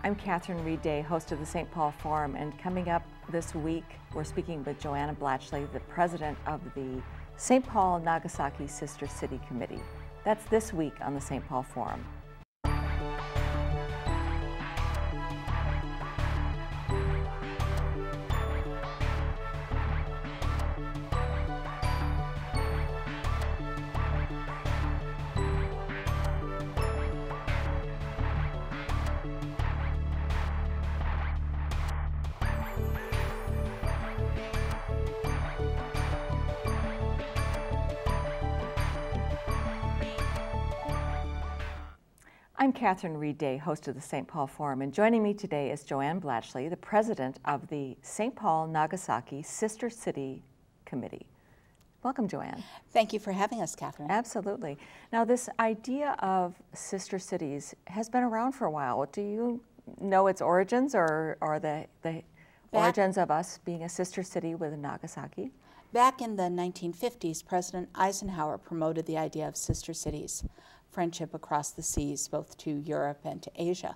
I'm Catherine Reid, host of the St. Paul Forum, and coming up this week, we're speaking with Jo Ann Blatchley, the president of the St. Paul-Nagasaki Sister City Committee. That's this week on the St. Paul Forum. I'm Catherine Reid, host of the St. Paul Forum, and joining me today is Jo Ann Blatchley, the president of the St. Paul-Nagasaki Sister City Committee. Welcome, Jo Ann. Thank you for having us, Catherine. Absolutely. Now, this idea of sister cities has been around for a while. Do you know its origins, or the origins of us being a sister city with Nagasaki? Back in the 1950s, President Eisenhower promoted the idea of sister cities, friendship across the seas, both to Europe and to Asia.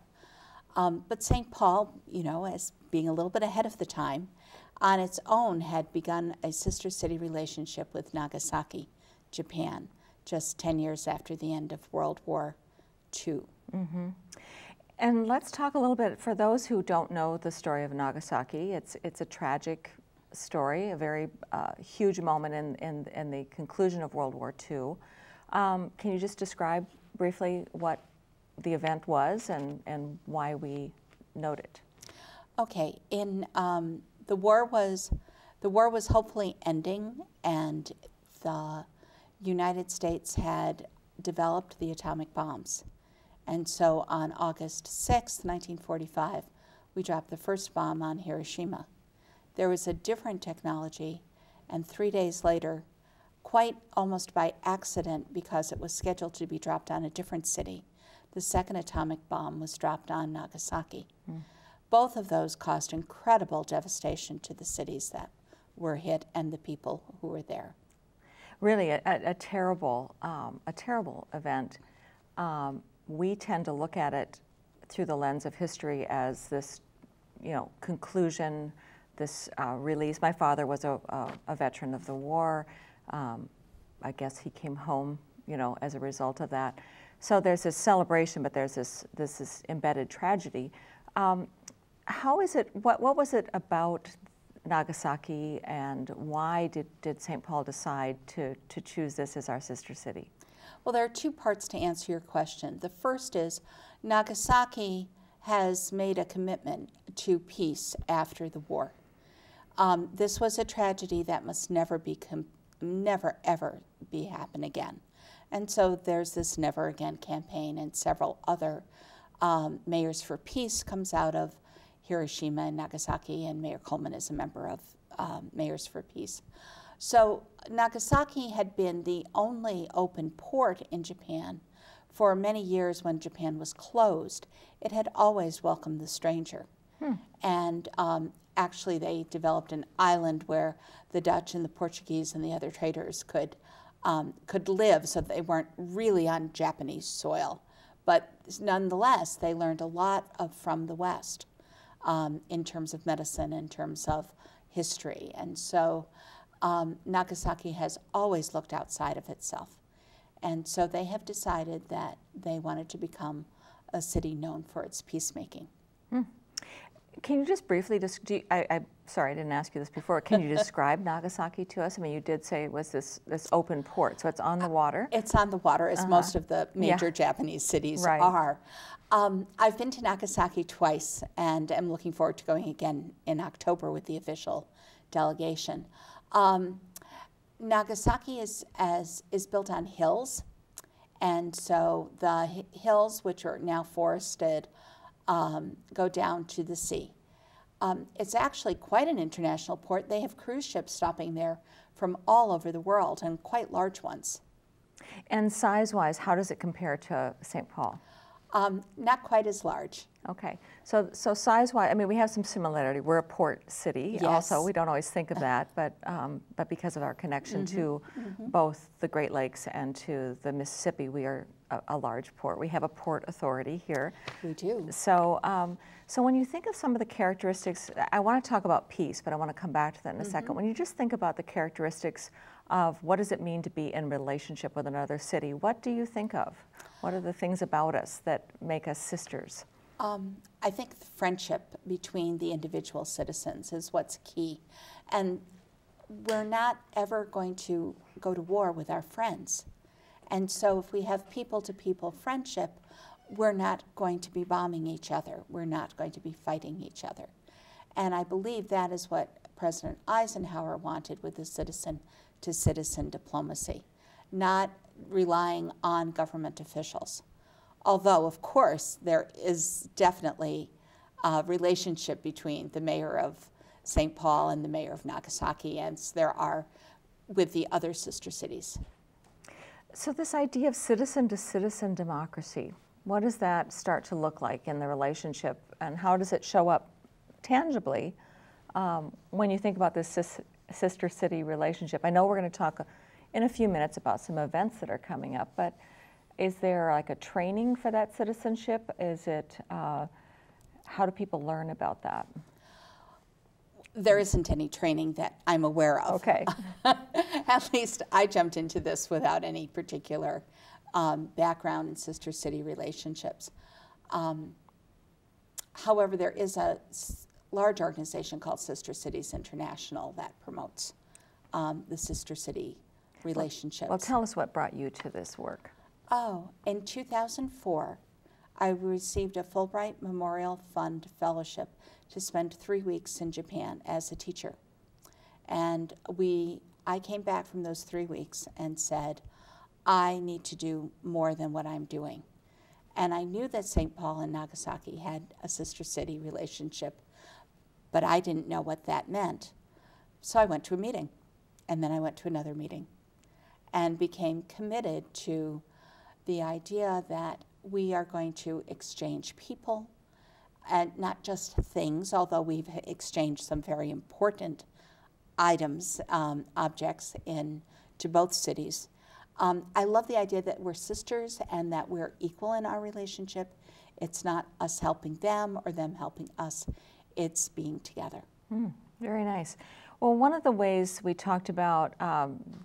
But St. Paul, as being a little bit ahead of the time, on its own had begun a sister city relationship with Nagasaki, Japan, just 10 years after the end of World War II. Mm-hmm. And let's talk a little bit, for those who don't know the story of Nagasaki, it's a tragic story, a very huge moment in the conclusion of World War II. Can you just describe briefly what the event was and why we note it? Okay, the war was hopefully ending, and the United States had developed the atomic bombs. And so on August 6, 1945, we dropped the first bomb on Hiroshima. There was a different technology, and 3 days later, quite almost by accident, because it was scheduled to be dropped on a different city, the second atomic bomb was dropped on Nagasaki. Both of those caused incredible devastation to the cities that were hit and the people who were there. Really, a terrible event. We tend to look at it through the lens of history as this, conclusion, this release. My father was a veteran of the war. I guess he came home, as a result of that. So there's this celebration, but there's this embedded tragedy. How is it? What was it about Nagasaki, and why did St. Paul decide to choose this as our sister city? Well, there are two parts to answer your question. The first is Nagasaki has made a commitment to peace after the war. This was a tragedy that must never ever happen again. And so there's this Never Again campaign, and several other Mayors for Peace comes out of Hiroshima and Nagasaki, and Mayor Coleman is a member of Mayors for Peace. So Nagasaki had been the only open port in Japan for many years. When Japan was closed, it had always welcomed the stranger. And actually they developed an island where the Dutch and the Portuguese and the other traders could live, so they weren't really on Japanese soil. But nonetheless, they learned a lot from the West in terms of medicine, in terms of history. And so Nagasaki has always looked outside of itself. And so they have decided that they wanted to become a city known for its peacemaking. Can you just briefly, I'm sorry, I didn't ask you this before. Can you describe Nagasaki to us? I mean, you did say it was this open port, so it's on the water? It's on the water, as most of the major Japanese cities are. I've been to Nagasaki twice, and am looking forward to going again in October with the official delegation. Nagasaki is built on hills, and so the hills, which are now forested, go down to the sea. It's actually quite an international port. They have cruise ships stopping there from all over the world, and quite large ones. And size-wise, how does it compare to St. Paul? Not quite as large. Okay, so size-wise, I mean, we have some similarity. We're a port city. Yes. Also, we don't always think of that, but because of our connection to both the Great Lakes and to the Mississippi, we are a large port. We have a port authority here. We do. So, so when you think of some of the characteristics, I want to talk about peace, but I want to come back to that in a second. When you just think about the characteristics of what does it mean to be in relationship with another city, what do you think of? What are the things about us that make us sisters? I think the friendship between the individual citizens is what's key. And we're not ever going to go to war with our friends. And so if we have people-to-people friendship, we're not going to be bombing each other. We're not going to be fighting each other. And I believe that is what President Eisenhower wanted with the citizen-to-citizen diplomacy, not relying on government officials. Although, of course, there is definitely a relationship between the mayor of St. Paul and the mayor of Nagasaki, as there are with the other sister cities. So this idea of citizen-to-citizen democracy, what does that start to look like in the relationship, and how does it show up tangibly when you think about this sister city relationship? I know we're going to talk in a few minutes about some events that are coming up, but is there like a training for that citizenship? Is it, how do people learn about that? There isn't any training that I'm aware of. Okay. At least I jumped into this without any particular background in sister city relationships. However, there is a large organization called Sister Cities International that promotes the sister city relationships. Well, tell us what brought you to this work. Oh, in 2004, I received a Fulbright Memorial Fund fellowship to spend 3 weeks in Japan as a teacher. And I came back from those 3 weeks and said, I need to do more than what I'm doing. And I knew that St. Paul and Nagasaki had a sister city relationship, but I didn't know what that meant. So I went to a meeting, and then I went to another meeting, and became committed to the idea that we are going to exchange people, and not just things, although we've exchanged some very important items, objects to both cities. I love the idea that we're sisters and that we're equal in our relationship. It's not us helping them or them helping us. It's being together. Very nice. Well, one of the ways we talked about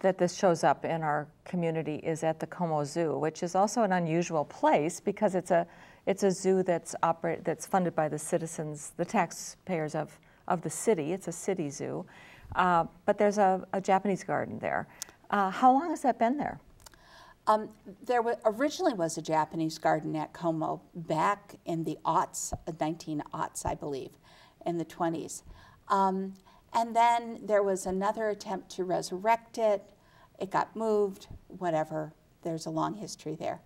that this shows up in our community is at the Como Zoo, which is also an unusual place because it's a zoo that's funded by the citizens, the taxpayers of the city. It's a city zoo, but there's a Japanese garden there. How long has that been there? There originally was a Japanese garden at Como back in the 1900s, I believe, in the 20s. And then there was another attempt to resurrect it. It got moved, whatever. There's a long history there.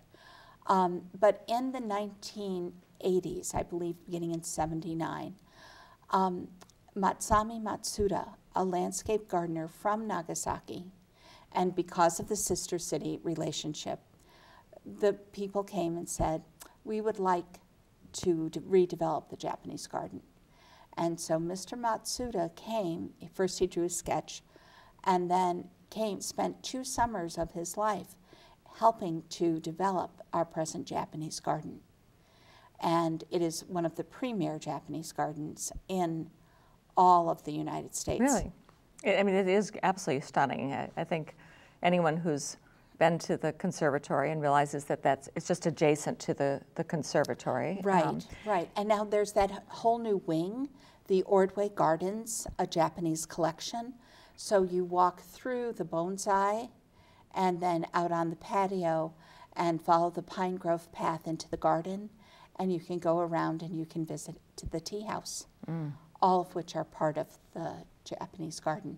But in the 1980s, I believe beginning in '79, Matsami Matsuda, a landscape gardener from Nagasaki, and because of the sister city relationship, the people came and said, we would like to redevelop the Japanese garden. And so Mr. Matsuda came, first he drew a sketch, and then spent 2 summers of his life helping to develop our present Japanese garden. And it is one of the premier Japanese gardens in all of the United States. Really? I mean, it is absolutely stunning. I think anyone who's been to the conservatory and realizes that it's just adjacent to the conservatory. Right, right. And now there's that whole new wing, the Ordway Gardens, a Japanese collection. So you walk through the bonsai and then out on the patio and follow the pine grove path into the garden, and you can go around and you can visit the tea house, all of which are part of the Japanese garden,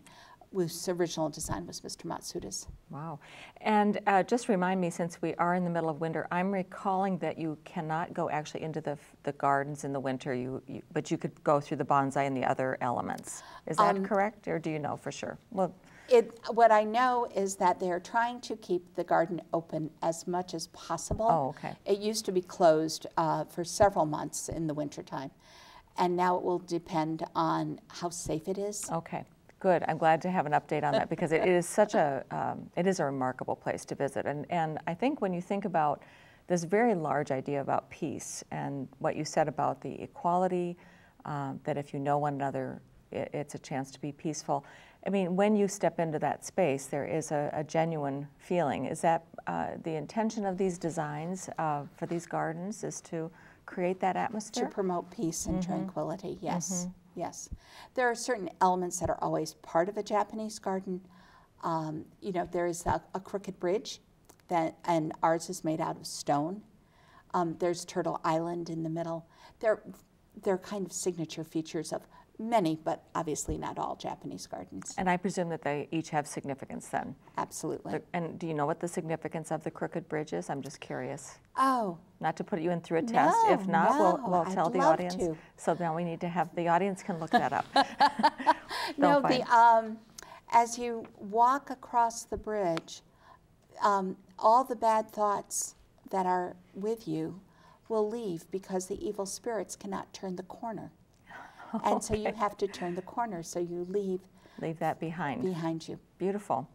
whose original design was Mr. Matsuda's. Wow. And just remind me, since we are in the middle of winter, I'm recalling that you cannot go actually into the gardens in the winter, but you could go through the bonsai and the other elements. Is that correct, or do you know for sure? Well, What I know is that they're trying to keep the garden open as much as possible. Oh, okay. It used to be closed for several months in the wintertime, and now it will depend on how safe it is. Okay, good. I'm glad to have an update on that because it is such a, it is a remarkable place to visit. And I think when you think about this very large idea about peace and what you said about the equality, that if you know one another, it's a chance to be peaceful. I mean, when you step into that space, there is a genuine feeling. Is that the intention of these designs for these gardens, is to create that atmosphere? To promote peace and tranquility, yes, yes. There are certain elements that are always part of a Japanese garden. You know, there is a crooked bridge, and ours is made out of stone. There's Turtle Island in the middle. They're kind of signature features of many, but obviously not all Japanese gardens. And I presume that they each have significance then? Absolutely. And do you know what the significance of the crooked bridge is? I'm just curious. Oh. Not to put you in through a test. If not, we'll tell the audience. To. So now we need to have, the audience can look that up. No, as you walk across the bridge, all the bad thoughts that are with you will leave because the evil spirits cannot turn the corner. And so you have to turn the corner, so you leave that behind you. Beautiful.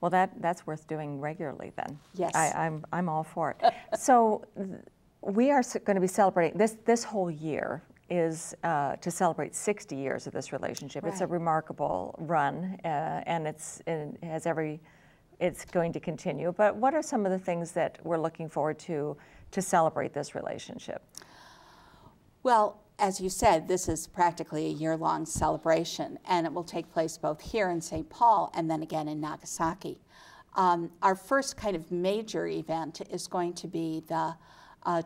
Well, that's worth doing regularly then. Yes. I'm all for it. So we are going to be celebrating, this whole year is to celebrate 60 years of this relationship. Right. It's a remarkable run, and it's going to continue. But what are some of the things that we're looking forward to celebrate this relationship? Well, as you said, this is practically a year-long celebration, and it will take place both here in St. Paul and then again in Nagasaki. Our first kind of major event is going to be the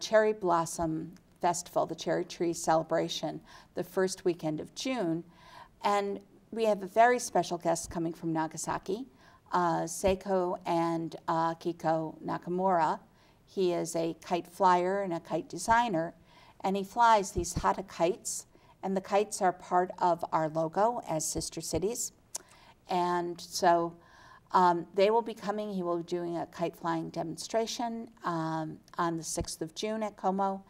Cherry Blossom Festival, the Cherry Tree Celebration, the first weekend of June. And we have a very special guest coming from Nagasaki, Seiko and Kiko Nakamura. He is a kite flyer and a kite designer, and he flies these Hata kites, and the kites are part of our logo as sister cities. And so they will be coming. He will be doing a kite flying demonstration on the 6th of June at Como,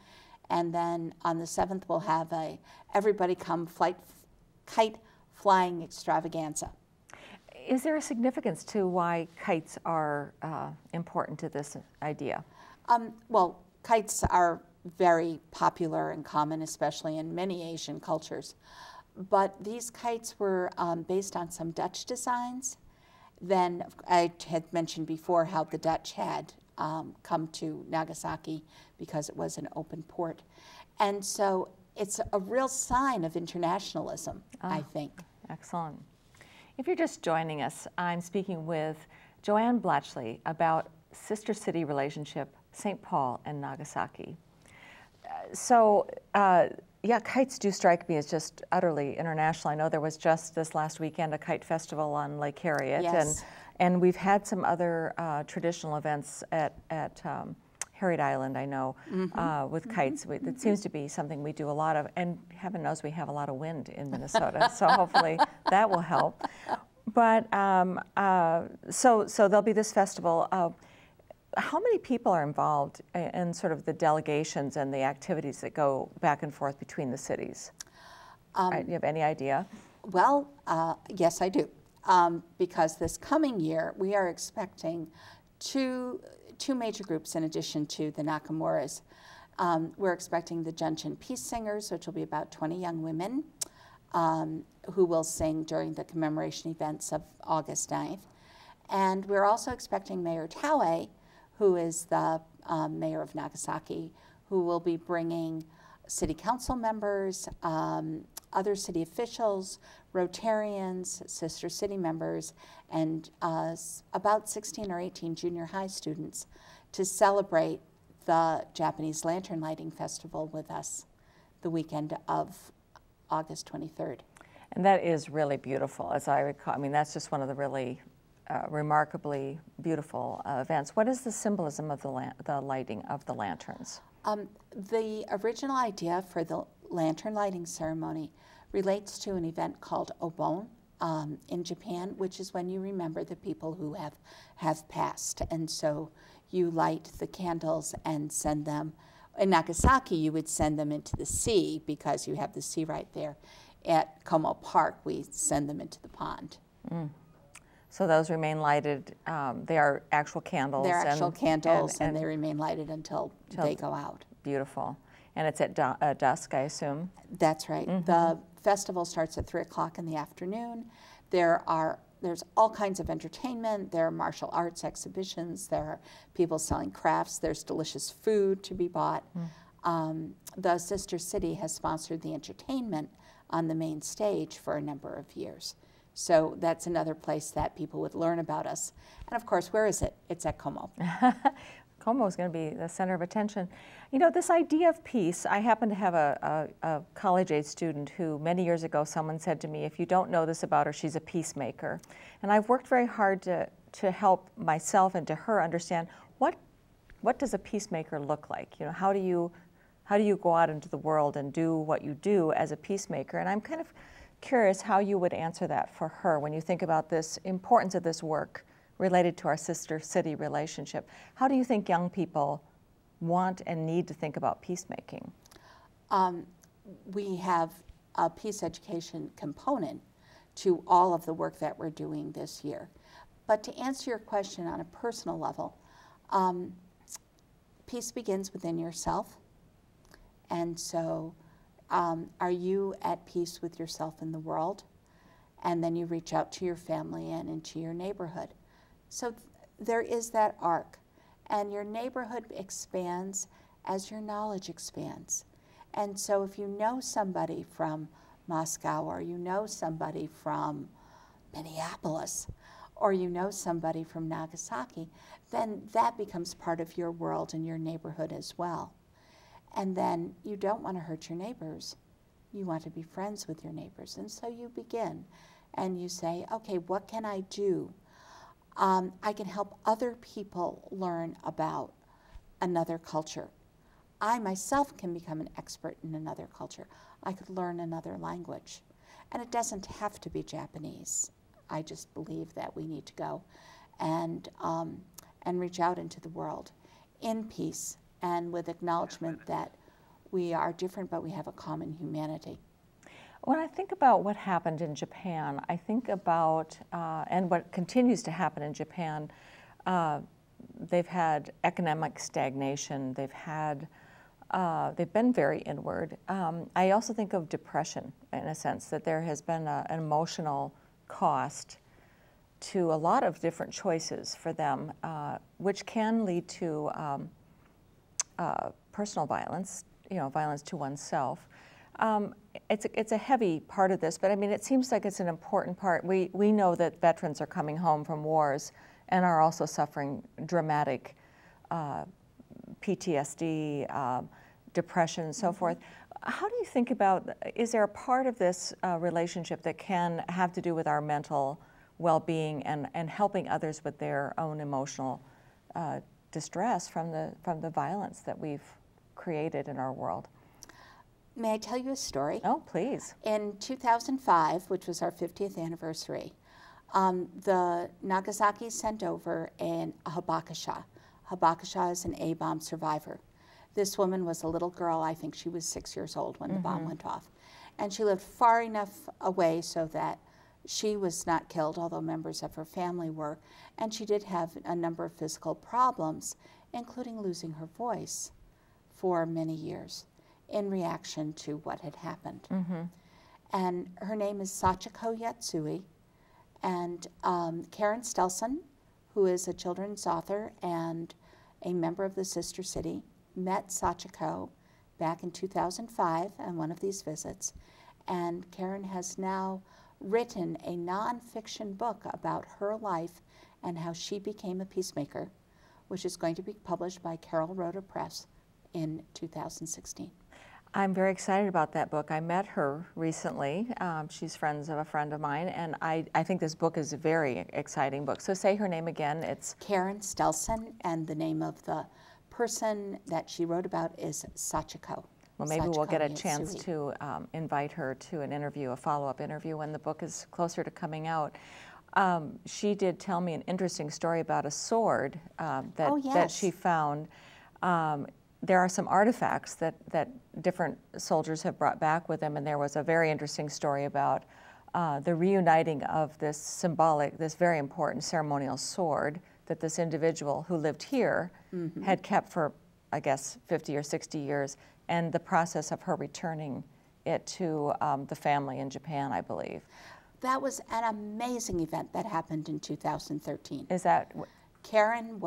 and then on the 7th we'll have a everybody come kite flying extravaganza. Is there a significance to why kites are important to this idea? Well, kites are very popular and common, especially in many Asian cultures. But these kites were based on some Dutch designs. Then I had mentioned before how the Dutch had come to Nagasaki because it was an open port. And so it's a real sign of internationalism, I think. Excellent. If you're just joining us, I'm speaking with Jo Ann Blatchley about sister city relationship, St. Paul and Nagasaki. Yeah, kites do strike me as just utterly international. I know there was just this last weekend a Kite Festival on Lake Harriet, yes. and we've had some other traditional events at Harriet Island, I know, with kites. It seems to be something we do a lot of, and heaven knows we have a lot of wind in Minnesota, so hopefully that will help. But so there'll be this festival. How many people are involved in sort of the delegations and the activities that go back and forth between the cities? Do you have any idea? Well, yes, I do. Because this coming year, we are expecting two major groups in addition to the Nakamuras. We're expecting the Gentian Peace Singers, which will be about 20 young women who will sing during the commemoration events of August 9th. And we're also expecting Mayor Taue, who is the mayor of Nagasaki, who will be bringing city council members, other city officials, Rotarians, sister city members, and about 16 or 18 junior high students to celebrate the Japanese Lantern Lighting Festival with us the weekend of August 23rd. And that is really beautiful, as I recall. I mean, that's just one of the really remarkably beautiful events. What is the symbolism of the lighting of the lanterns? The original idea for the lantern lighting ceremony relates to an event called Obon, in Japan, which is when you remember the people who have passed. And so you light the candles and send them. In Nagasaki, you would send them into the sea because you have the sea right there. At Como Park, we send them into the pond. Mm. So those remain lighted. They are actual candles. They're actual candles, and they remain lighted until they go out. Beautiful. And it's at dusk, I assume? That's right. Mm-hmm. The festival starts at 3 o'clock in the afternoon. There's all kinds of entertainment. There are martial arts exhibitions. There are people selling crafts. There's delicious food to be bought. Mm. The sister city has sponsored the entertainment on the main stage for a number of years. So that's another place that people would learn about us. And of course, where is it? It's at Como. Como is going to be the center of attention. You know, this idea of peace, I happen to have a college-age student who many years ago someone said to me, if you don't know this about her, she's a peacemaker. And I've worked very hard to help myself and to her understand what does a peacemaker look like? You know, how do you go out into the world and do what you do as a peacemaker? And I'm kind of curious how you would answer that for her when you think about this importance of this work related to our sister city relationship. How do you think young people want and need to think about peacemaking? We have a peace education component to all of the work that we're doing this year. But to answer your question on a personal level, peace begins within yourself. And so are you at peace with yourself in the world? And then you reach out to your family and into your neighborhood. So there is that arc. And your neighborhood expands as your knowledge expands. And so if you know somebody from Moscow, or you know somebody from Minneapolis, or you know somebody from Nagasaki, then that becomes part of your world and your neighborhood as well. And then you don't want to hurt your neighbors. You want to be friends with your neighbors. And so you begin and you say, okay, what can I do? I can help other people learn about another culture. I myself can become an expert in another culture. I could learn another language. And it doesn't have to be Japanese. I just believe that we need to go and reach out into the world in peace and with acknowledgement that we are different, but we have a common humanity. When I think about what happened in Japan, I think about, and what continues to happen in Japan, they've had economic stagnation, they've been very inward. I also think of depression, in a sense, that there has been an emotional cost to a lot of different choices for them, which can lead to personal violence, violence to oneself. It's a heavy part of this, but I mean, it seems like it's an important part. We know that veterans are coming home from wars and are also suffering dramatic PTSD, depression, and so forth. How do you think about, is there a part of this relationship that can have to do with our mental well-being and helping others with their own emotional distress from the violence that we've created in our world? May I tell you a story? Oh, please. In 2005, which was our 50th anniversary, the Nagasakis sent over a Hibachi. Hibachi is an A-bomb survivor. This woman was a little girl. I think she was 6 years old when the bomb went off. And she lived far enough away so that she was not killed, although members of her family were. And she did have a number of physical problems, including losing her voice for many years in reaction to what had happened. And her name is Sachiko Hibachi. And Karen Stelson, who is a children's author and a member of the Sister City, met Sachiko back in 2005 on one of these visits. And Karen has now written a nonfiction book about her life and how she became a peacemaker, which is going to be published by Carol Rhoda Press in 2016. I'm very excited about that book. I met her recently. She's friends of a friend of mine, and I think this book is a very exciting book. So say her name again. It's Karen Stelson, and the name of the person that she wrote about is Sachiko. Well, maybe we'll get a Sachiko chance Hibachi. to invite her to an interview, a follow-up interview, when the book is closer to coming out. She did tell me an interesting story about a sword that yes. she found. There are some artifacts that different soldiers have brought back with them, and there was a very interesting story about the reuniting of this symbolic, this very important ceremonial sword that this individual who lived here had kept for, I guess, 50 or 60 years, and the process of her returning it to the family in Japan, I believe. That was an amazing event that happened in 2013. Is that? Karen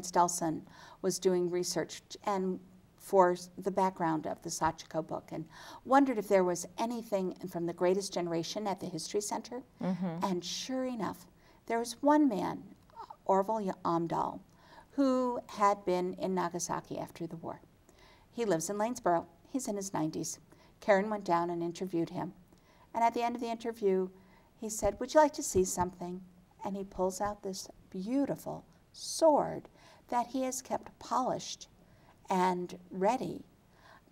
Stelson was doing research and for the background of the Sachiko book, and wondered if there was anything from the Greatest Generation at the History Center. And sure enough, there was one man, Ordway Gardens, who had been in Nagasaki after the war. He lives in Lanesboro. He's in his 90s. Karen went down and interviewed him. And at the end of the interview, he said, "Would you like to see something?" And he pulls out this beautiful sword that he has kept polished and ready.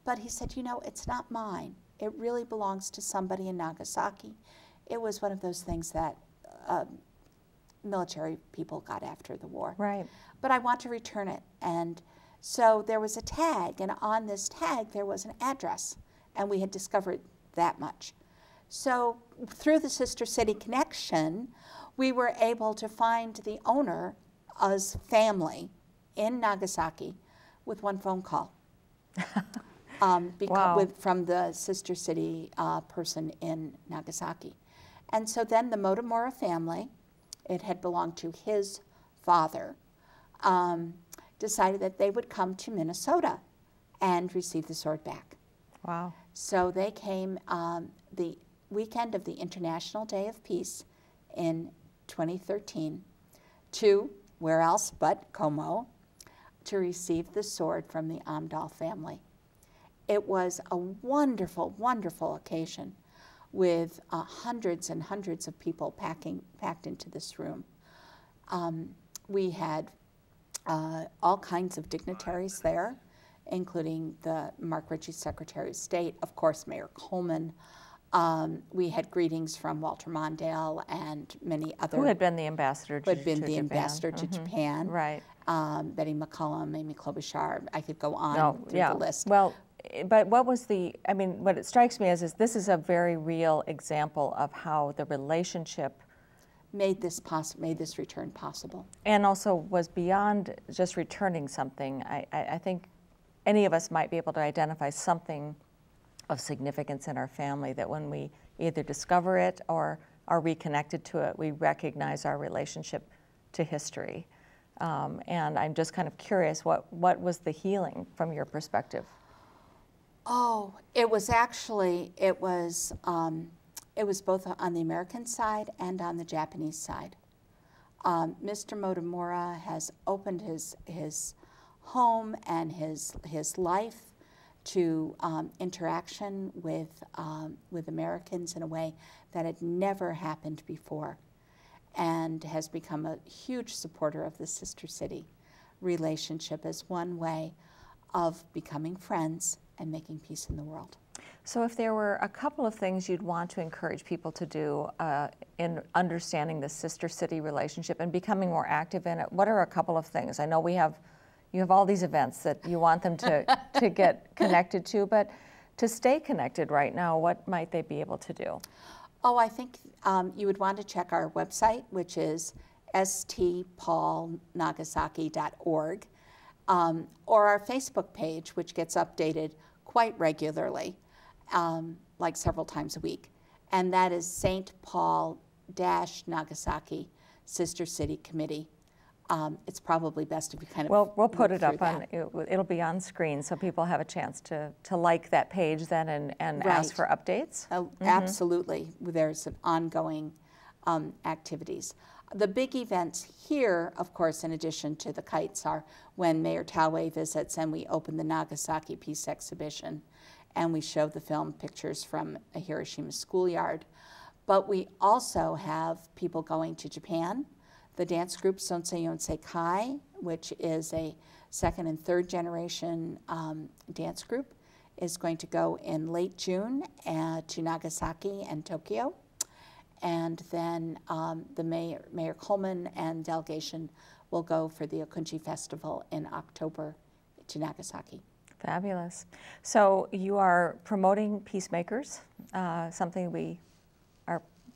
But he said, "You know, it's not mine. It really belongs to somebody in Nagasaki. It was one of those things that military people got after the war. Right. But I want to return it." And so there was a tag, and on this tag there was an address, and we had discovered that much. So through the Sister City connection, we were able to find the owner's family in Nagasaki with one phone call. Wow. From the Sister City person in Nagasaki. And so then the Motomura family, it had belonged to his father, decided that they would come to Minnesota and receive the sword back. Wow. So they came the weekend of the International Day of Peace in 2013 to, where else but Como, to receive the sword from the Amdahl family. It was a wonderful, wonderful occasion with hundreds and hundreds of people packed into this room. We had all kinds of dignitaries there, including the Mark Ritchie Secretary of State, of course, Mayor Coleman. We had greetings from Walter Mondale and many other. Who had been the ambassador to Japan. Ambassador to Japan. Right. Betty McCullum, Amy Klobuchar. I could go on through the list. Well, but what was what it strikes me is this is a very real example of how the relationship made this return possible. And also was beyond just returning something. I think any of us might be able to identify something of significance in our family that when we either discover it or are reconnected to it, we recognize our relationship to history. And I'm just kind of curious, what was the healing from your perspective? Oh, it was both on the American side and on the Japanese side. Mr. Motomura has opened his home and his life to interaction with Americans in a way that had never happened before, and has become a huge supporter of the Sister City relationship as one way of becoming friends and making peace in the world. So if there were a couple of things you'd want to encourage people to do in understanding the Sister City relationship and becoming more active in it, what are a couple of things? I know you have all these events that you want them to get connected to, but to stay connected right now, what might they be able to do? Oh, I think you would want to check our website, which is stpaul-nagasaki.org, or our Facebook page, which gets updated quite regularly, like several times a week. And that is St. Paul-Nagasaki Sister City Committee. It's probably best if you kind of we'll put it up that. It'll be on screen so people have a chance to like that page then and Right. ask for updates. Absolutely. There's some ongoing activities. The big events here, of course, in addition to the kites, are when Mayor Taue visits and we open the Nagasaki Peace Exhibition and we show the film pictures from a Hiroshima schoolyard. But we also have people going to Japan. The dance group Sonsei Yonsei Kai, which is a second and third generation dance group is going to go in late June to Nagasaki and Tokyo. And then the Mayor Coleman and delegation will go for the Kite Festival in October to Nagasaki. Fabulous. So you are promoting Peacemakers, something we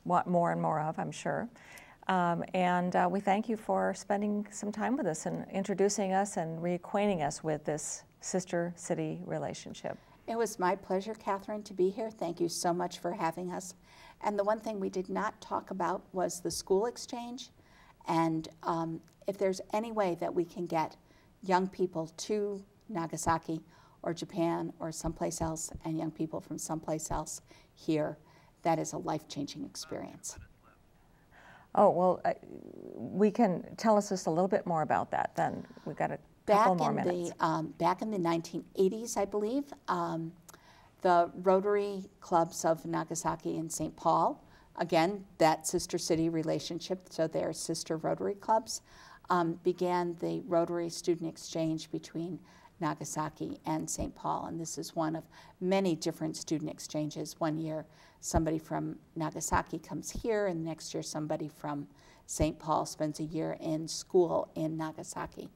want more and more of, I'm sure. And we thank you for spending some time with us and introducing us and reacquainting us with this sister city relationship. It was my pleasure, Catherine, to be here. Thank you so much for having us. And the one thing we did not talk about was the school exchange. And if there's any way that we can get young people to Nagasaki or Japan or someplace else, and young people from someplace else here, that is a life-changing experience. Oh, well, we can tell us just a little bit more about that then. We've got a couple more minutes. Back in the 1980s, I believe, the Rotary clubs of Nagasaki and St. Paul, again, that sister city relationship, so they're sister Rotary clubs, began the Rotary student exchange between Nagasaki and St. Paul. And this is one of many different student exchanges. One year, somebody from Nagasaki comes here, and next year, somebody from St. Paul spends a year in school in Nagasaki.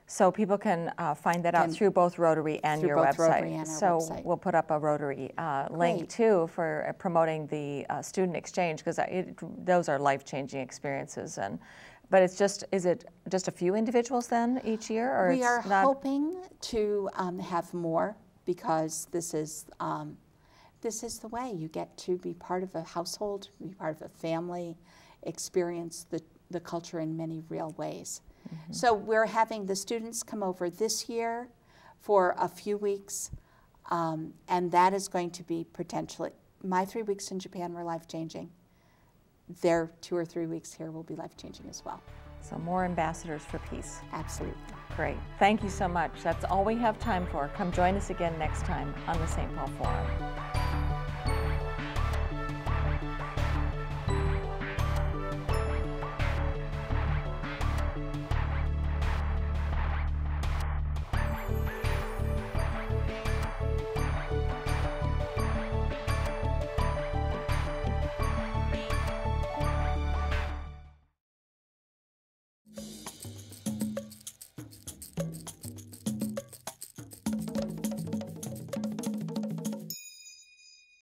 So people can find that out through both Rotary and your website. Rotary and our website. We'll put up a Rotary link too for promoting the student exchange, because those are life-changing experiences. But it's is it just a few individuals then each year, or we are hoping to have more, because this is the way you get to be part of a household, be part of a family, experience the culture in many real ways. Mm-hmm. So we're having the students come over this year for a few weeks, and that is going to be potentially, my 3 weeks in Japan were life-changing. Their 2 or 3 weeks here will be life-changing as well. So more ambassadors for peace. Absolutely. Great. Thank you so much. That's all we have time for. Come join us again next time on the St. Paul Forum.